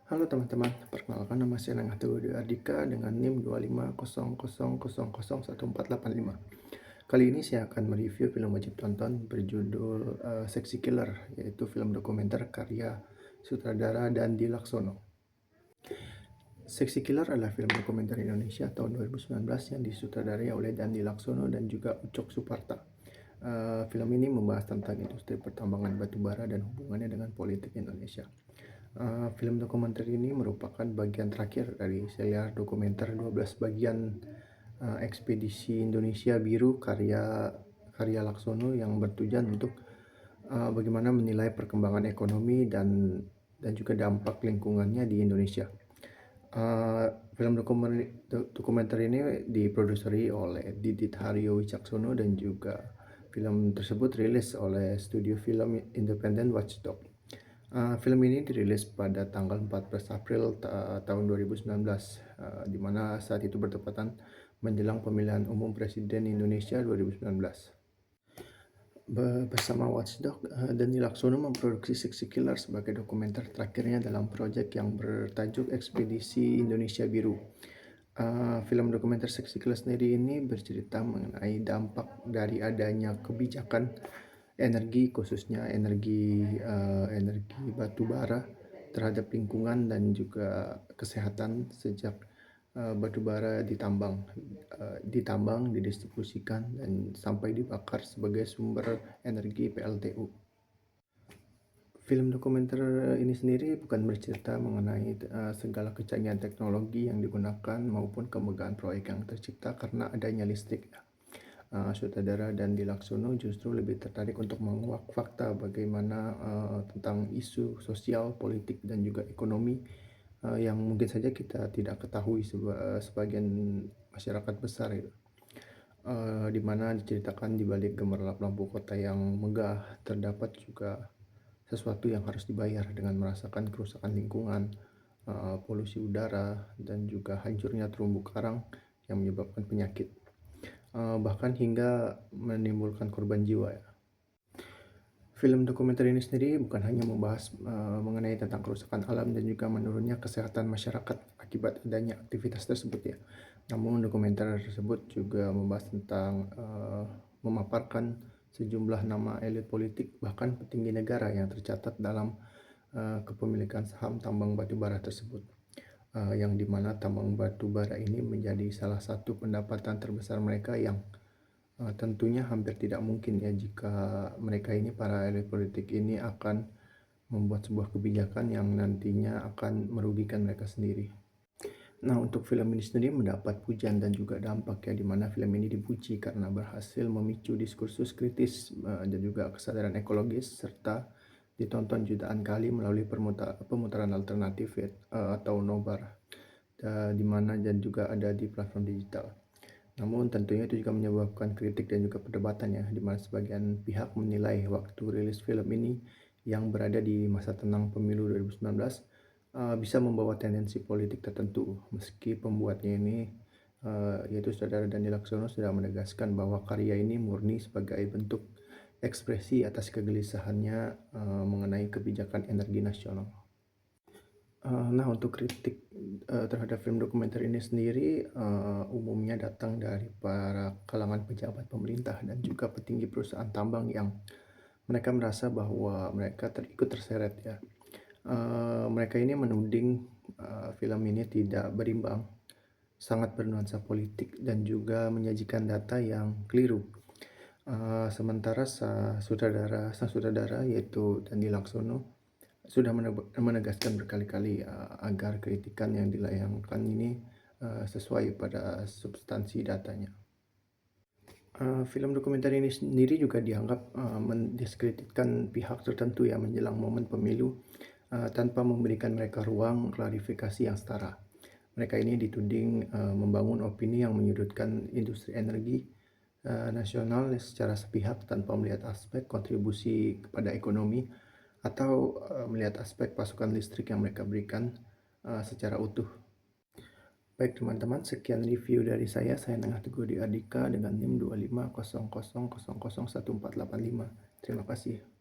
Halo teman-teman, perkenalkan nama saya Nengah Teguh Ardika dengan NIM 25000001485. Kali ini saya akan mereview film wajib tonton berjudul Sexy Killer, yaitu film dokumenter karya sutradara Dandi Laksono. Sexy Killer adalah film dokumenter Indonesia tahun 2019 yang disutradarai oleh Dandi Laksono dan juga Ucok Suparta. Film ini membahas tentang industri pertambangan batubara dan hubungannya dengan politik Indonesia. Film dokumenter ini merupakan bagian terakhir dari serial dokumenter 12 bagian Ekspedisi Indonesia Biru karya Laksono yang bertujuan untuk bagaimana menilai perkembangan ekonomi dan juga dampak lingkungannya di Indonesia. Film dokumenter ini diproduseri oleh Didit Haryo Wicaksono dan juga film tersebut rilis oleh studio film independen Watchdog. Film ini dirilis pada tanggal 14 April tahun 2019, di mana saat itu bertepatan menjelang pemilihan umum Presiden Indonesia 2019. Bersama Watchdog, Dani Laksono memproduksi Sexy Killer sebagai dokumenter terakhirnya dalam proyek yang bertajuk Ekspedisi Indonesia Biru. Film dokumenter Sexy Killer sendiri ini bercerita mengenai dampak dari adanya kebijakan energi, khususnya energi batu bara terhadap lingkungan dan juga kesehatan sejak batu bara ditambang, didistribusikan dan sampai dibakar sebagai sumber energi PLTU. Film dokumenter ini sendiri bukan bercerita mengenai segala kecanggihan teknologi yang digunakan maupun kemegahan proyek yang tercipta karena adanya listrik. Sutradara Dandi Laksono justru lebih tertarik untuk menguak fakta bagaimana tentang isu sosial, politik, dan juga ekonomi yang mungkin saja kita tidak ketahui sebagian masyarakat besar itu. Di mana diceritakan di balik gemerlap lampu kota yang megah terdapat juga sesuatu yang harus dibayar dengan merasakan kerusakan lingkungan, polusi udara, dan juga hancurnya terumbu karang yang menyebabkan penyakit. Bahkan hingga menimbulkan korban jiwa ya. Film dokumenter ini sendiri bukan hanya membahas mengenai tentang kerusakan alam dan juga menurunnya kesehatan masyarakat akibat adanya aktivitas tersebut ya. Namun dokumenter tersebut juga membahas tentang memaparkan sejumlah nama elit politik bahkan petinggi negara yang tercatat dalam kepemilikan saham tambang batubara tersebut. Yang dimana tambang batu bara ini menjadi salah satu pendapatan terbesar mereka yang tentunya hampir tidak mungkin ya jika mereka ini, para elit politik ini, akan membuat sebuah kebijakan yang nantinya akan merugikan mereka sendiri. Nah, untuk film ini sendiri mendapat pujian dan juga dampak ya, dimana film ini dipuji karena berhasil memicu diskursus kritis dan juga kesadaran ekologis, serta ditonton jutaan kali melalui pemutaran alternatif atau nobar, di mana dan juga ada di platform digital. Namun tentunya itu juga menyebabkan kritik dan juga perdebatan ya, di mana sebagian pihak menilai waktu rilis film ini yang berada di masa tenang pemilu 2019 bisa membawa tendensi politik tertentu, meski pembuatnya ini yaitu saudara Dani Laksono sudah menegaskan bahwa karya ini murni sebagai bentuk ekspresi atas kegelisahannya mengenai kebijakan energi nasional. Nah, untuk kritik terhadap film dokumenter ini sendiri umumnya datang dari para kalangan pejabat pemerintah dan juga petinggi perusahaan tambang yang mereka merasa bahwa mereka ikut terseret ya. Mereka ini menuding film ini tidak berimbang, sangat bernuansa politik dan juga menyajikan data yang keliru. Sementara sang sutradara yaitu Dandi Laksono sudah menegaskan berkali-kali agar kritikan yang dilayangkan ini sesuai pada substansi datanya. Film dokumenter ini sendiri juga dianggap mendiskreditkan pihak tertentu yang menjelang momen pemilu tanpa memberikan mereka ruang klarifikasi yang setara. Mereka ini dituding membangun opini yang menyudutkan industri energi nasional secara sepihak tanpa melihat aspek kontribusi kepada ekonomi atau melihat aspek pasokan listrik yang mereka berikan secara utuh. Baik teman-teman, sekian review dari saya. Saya Nengah Teguh Ardika dengan NIM 25000001485. Terima kasih.